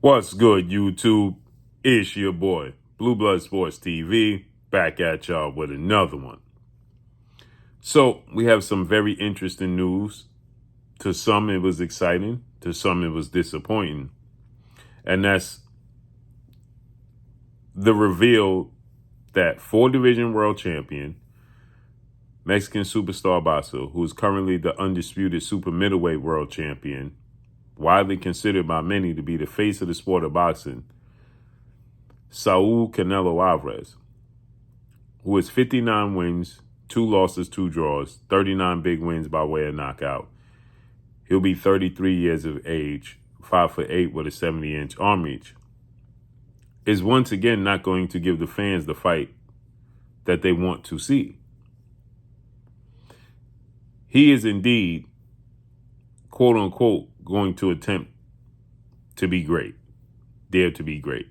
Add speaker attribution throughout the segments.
Speaker 1: What's good, YouTube? It's your boy, Blue Blood Sports TV, back at y'all with another one. So, we have some very interesting news. To some, it was exciting. To some, it was disappointing. And that's the reveal that four-division world champion, Mexican superstar boxer, who is currently the undisputed super middleweight world champion, widely considered by many to be the face of the sport of boxing, Saul Canelo Alvarez, who has 59 wins, 2 losses, 2 draws, 39 big wins by way of knockout. He'll be 33 years of age, 5'8" with a 70-inch arm reach, is once again not going to give the fans the fight that they want to see. He is indeed, quote unquote, going to attempt to be great, dare to be great.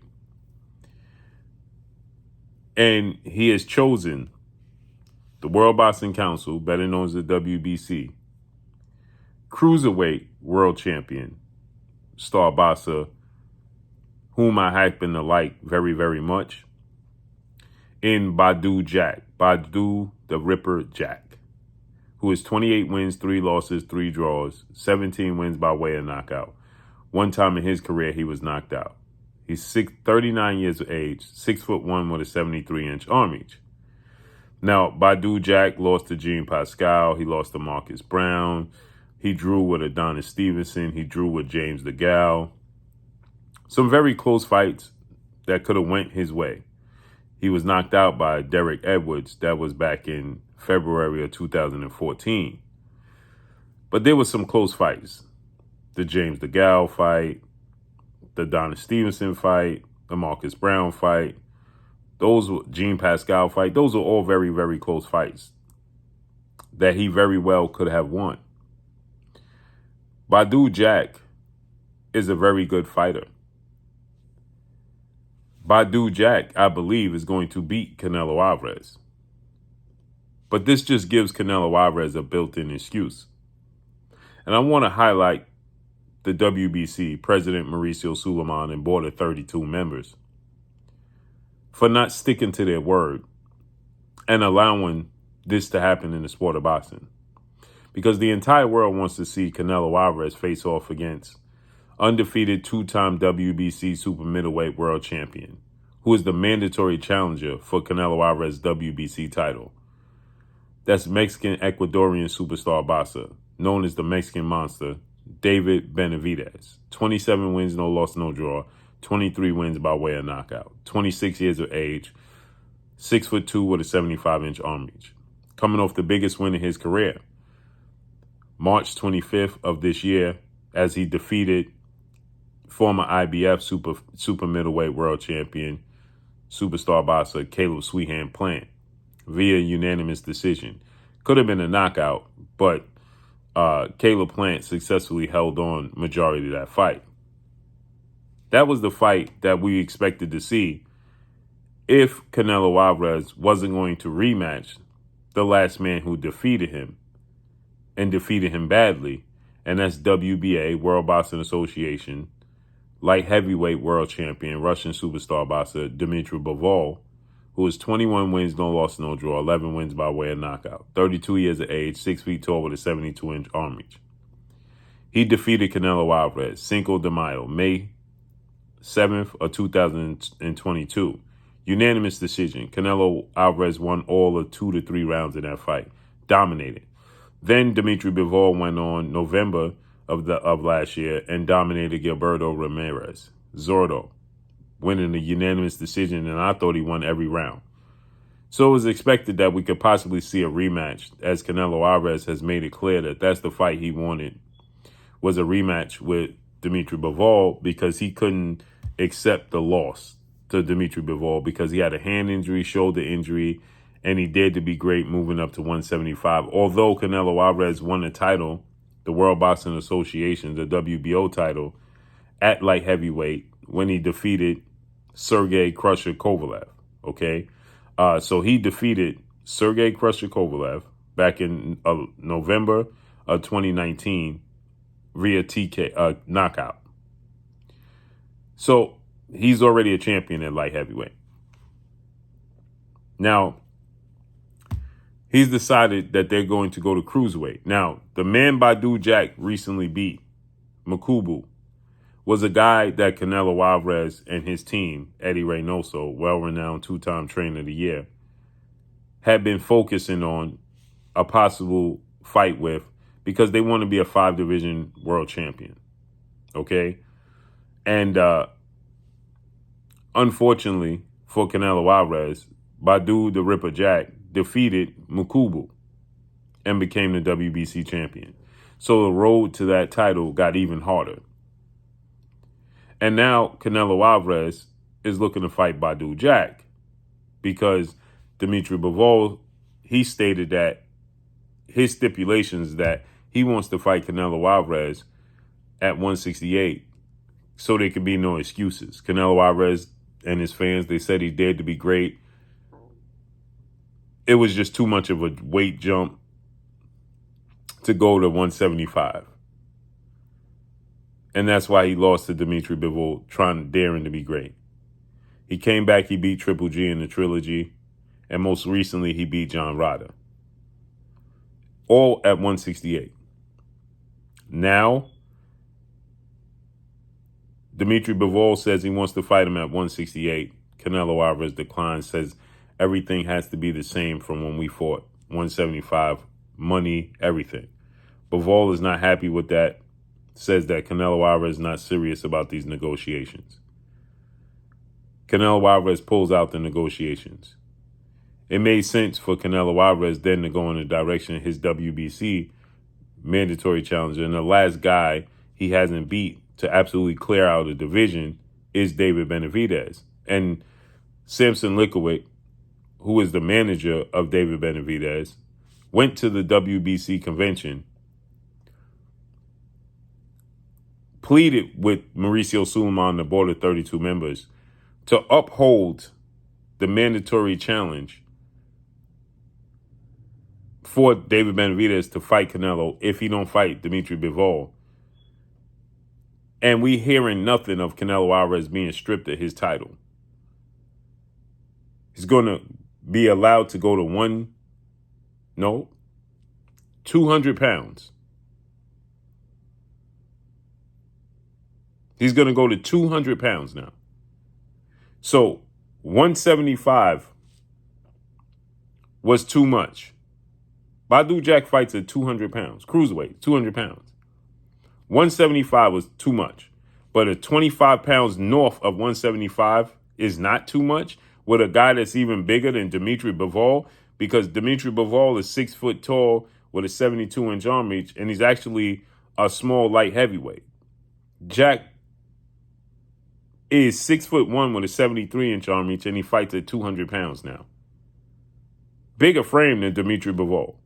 Speaker 1: And he has chosen the World Boxing Council, better known as the WBC, cruiserweight world champion, star boxer, whom I happen to like very, very much, in Badou the Ripper Jack, who is 28 wins, 3 losses, 3 draws, 17 wins by way of knockout. One time in his career, he was knocked out. He's 39 years of age, 6'1" with a 73-inch arm reach. Now, Badou Jack lost to Jean Pascal. He lost to Marcus Brown. He drew with Adonis Stevenson. He drew with James DeGale. Some very close fights that could have went his way. He was knocked out by Derek Edwards. That was back in February of 2014. But there were some close fights. The James DeGale fight, the Adonis Stevenson fight, the Marcus Brown fight, those Jean Pascal fight, those are all very, very close fights that he very well could have won. Badou Jack is a very good fighter. Badou Jack, I believe, is going to beat Canelo Alvarez. But this just gives Canelo Alvarez a built-in excuse. And I want to highlight the WBC, President Mauricio Suleiman, and board of 32 members for not sticking to their word and allowing this to happen in the sport of boxing. Because the entire world wants to see Canelo Alvarez face off against undefeated 2-time WBC super middleweight world champion, who is the mandatory challenger for Canelo Alvarez's WBC title. That's Mexican Ecuadorian superstar boxer, known as the Mexican Monster, David Benavidez. 27 wins, no loss, no draw. 23 wins by way of knockout. 26 years of age. 6'2" with a 75-inch arm reach. Coming off the biggest win in his career, March 25th of this year, as he defeated former IBF super middleweight world champion, superstar boxer Caleb Sweethand Plant via unanimous decision. Could have been a knockout, but Caleb Plant successfully held on majority of that fight. That was the fight that we expected to see if Canelo Alvarez wasn't going to rematch the last man who defeated him and defeated him badly, and that's WBA, World Boxing Association, light heavyweight world champion, Russian superstar boxer Dmitry Bivol, who is 21 wins, no loss, no draw, 11 wins by way of knockout, 32 years of age, 6 feet tall with a 72-inch arm reach. He defeated Canelo Alvarez, Cinco de Mayo, May 7th of 2022. Unanimous decision. Canelo Alvarez won all of 2 to 3 rounds in that fight. Dominated. Then Dmitry Bivol went on November of last year and dominated Gilberto Ramirez, Zordo, winning a unanimous decision, and I thought he won every round. So it was expected that we could possibly see a rematch, as Canelo Alvarez has made it clear that that's the fight he wanted, was a rematch with Dmitry Bivol, because he couldn't accept the loss to Dmitry Bivol because he had a hand injury, shoulder injury, and he dared to be great moving up to 175. Although Canelo Alvarez won the title, the World Boxing Association, the WBO title, at light heavyweight when he defeated Sergey Crusher Kovalev, okay? So he defeated Sergey Crusher Kovalev back in November of 2019 via TK knockout. So he's already a champion at light heavyweight. Now, he's decided that they're going to go to cruiserweight. Now, the man Badou Jack recently beat, Makubu, was a guy that Canelo Alvarez and his team, Eddie Reynoso, well-renowned two-time trainer of the year, had been focusing on a possible fight with because they want to be a 5-division world champion. Okay? And unfortunately for Canelo Alvarez, Badou the Ripper Jack defeated Makubu and became the WBC champion. So the road to that title got even harder. And now Canelo Alvarez is looking to fight Badou Jack because Dimitri Bivol, he stated that his stipulations that he wants to fight Canelo Alvarez at 168 so there could be no excuses. Canelo Alvarez and his fans, they said he dared to be great. It was just too much of a weight jump to go to 175. And that's why he lost to Dimitri Bivol, daring to be great. He came back, he beat Triple G in the trilogy, and most recently he beat John Ryder. All at 168. Now, Dimitri Bivol says he wants to fight him at 168. Canelo Alvarez declines, says everything has to be the same from when we fought. 175, money, everything. Bivol is not happy with that. Says that Canelo Alvarez is not serious about these negotiations. Canelo Alvarez pulls out the negotiations. It made sense for Canelo Alvarez then to go in the direction of his WBC mandatory challenger. And the last guy he hasn't beat to absolutely clear out a division is David Benavidez. And Samson Likowitz, who is the manager of David Benavidez, went to the WBC convention, pleaded with Mauricio Sulaiman, the board of 32 members, to uphold the mandatory challenge for David Benavidez to fight Canelo if he don't fight Dimitri Bivol. And we hearing nothing of Canelo Alvarez being stripped of his title. He's going to be allowed to go to 200 pounds. He's going to go to 200 pounds now. So 175 was too much. Badou Jack fights at 200 pounds. Cruiserweight, 200 pounds. 175 was too much. But a 25 pounds north of 175 is not too much with a guy that's even bigger than Dimitri Bivol, because Dimitri Bivol is 6 foot tall with a 72-inch arm reach, and he's actually a small light heavyweight. Jack is 6'1" with a 73-inch arm reach, and he fights at 200 pounds now. Bigger frame than Dimitri Bivol.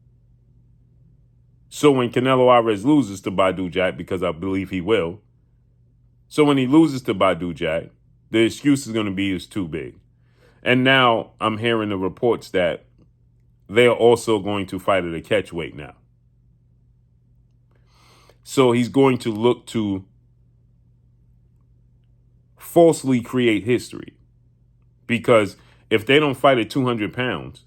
Speaker 1: So when Canelo Alvarez loses to Badou Jack, because I believe he will, so when he loses to Badou Jack, the excuse is going to be it's too big. And now I'm hearing the reports that they are also going to fight at a catchweight now. So he's going to look to falsely create history. Because if they don't fight at 200 pounds,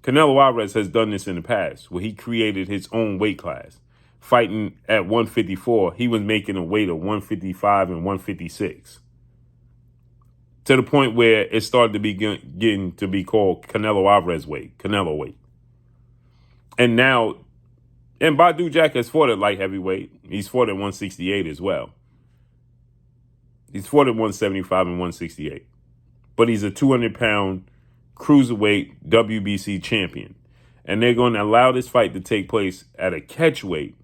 Speaker 1: Canelo Alvarez has done this in the past where he created his own weight class. Fighting at 154, he was making a weight of 155 and 156. To the point where it started to be getting to be called Canelo Alvarez weight, Canelo weight. And now, and Badou Jack has fought at light heavyweight. He's fought at 168 as well. He's fought at 175 and 168. But he's a 200-pound cruiserweight WBC champion. And they're going to allow this fight to take place at a catchweight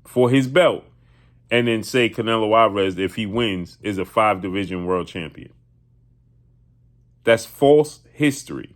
Speaker 1: for his belt. And then say Canelo Alvarez, if he wins, is a 5-division world champion. That's false history.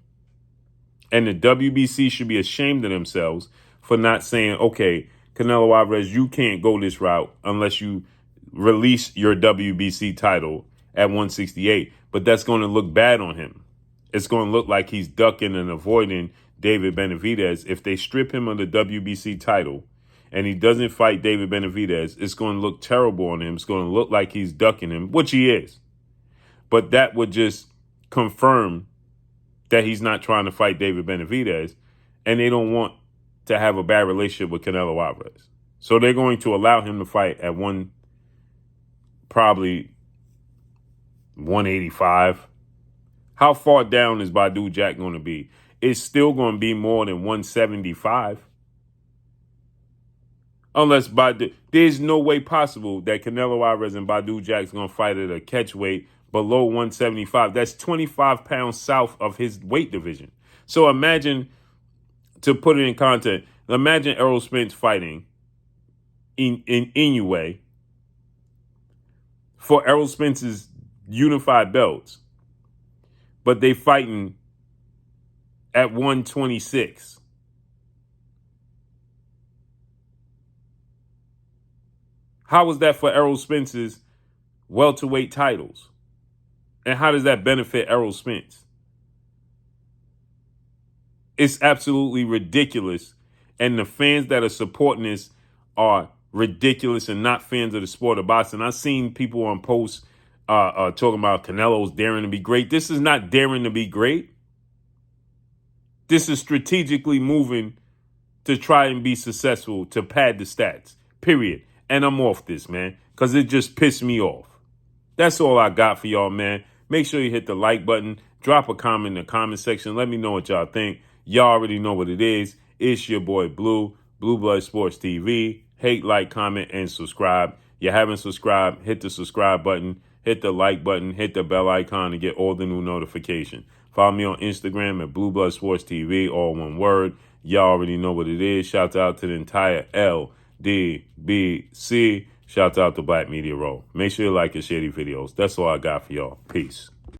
Speaker 1: And the WBC should be ashamed of themselves for not saying, okay, Canelo Alvarez, you can't go this route unless you release your WBC title at 168. But that's going to look bad on him. It's going to look like he's ducking and avoiding David Benavidez. If they strip him of the WBC title and he doesn't fight David Benavidez, it's going to look terrible on him. It's going to look like he's ducking him, which he is. But that would just confirm that he's not trying to fight David Benavidez, and they don't want to have a bad relationship with Canelo Alvarez. So they're going to allow him to fight at probably 185. How far down is Badou Jack going to be? It's still going to be more than 175. Unless Badou, there's no way possible that Canelo Alvarez and Badou Jack's going to fight at a catchweight below 175. That's 25 pounds south of his weight division. So imagine, to put it in context, imagine Errol Spence fighting in Inoue for Errol Spence's unified belts, but they fighting at 126. How was that for Errol Spence's welterweight titles? And how does that benefit Errol Spence? It's absolutely ridiculous. And the fans that are supporting this are ridiculous and not fans of the sport of boxing. I've seen people on posts talking about Canelo's daring to be great. This is not daring to be great. This is strategically moving to try and be successful, to pad the stats, period. And I'm off this, man, because it just pissed me off. That's all I got for y'all, man. Make sure you hit the like button. Drop a comment in the comment section. Let me know what y'all think. Y'all already know what it is. It's your boy Blue, Blue Blood Sports TV. Hate, like, comment, and subscribe. You haven't subscribed, hit the subscribe button, hit the like button, hit the bell icon to get all the new notifications. Follow me on Instagram at Blue Blood Sports TV, all one word. Y'all already know what it is. Shout out to the entire LDBC. Shout out to Black Media Row. Make sure you like and share these videos. That's all I got for y'all. Peace.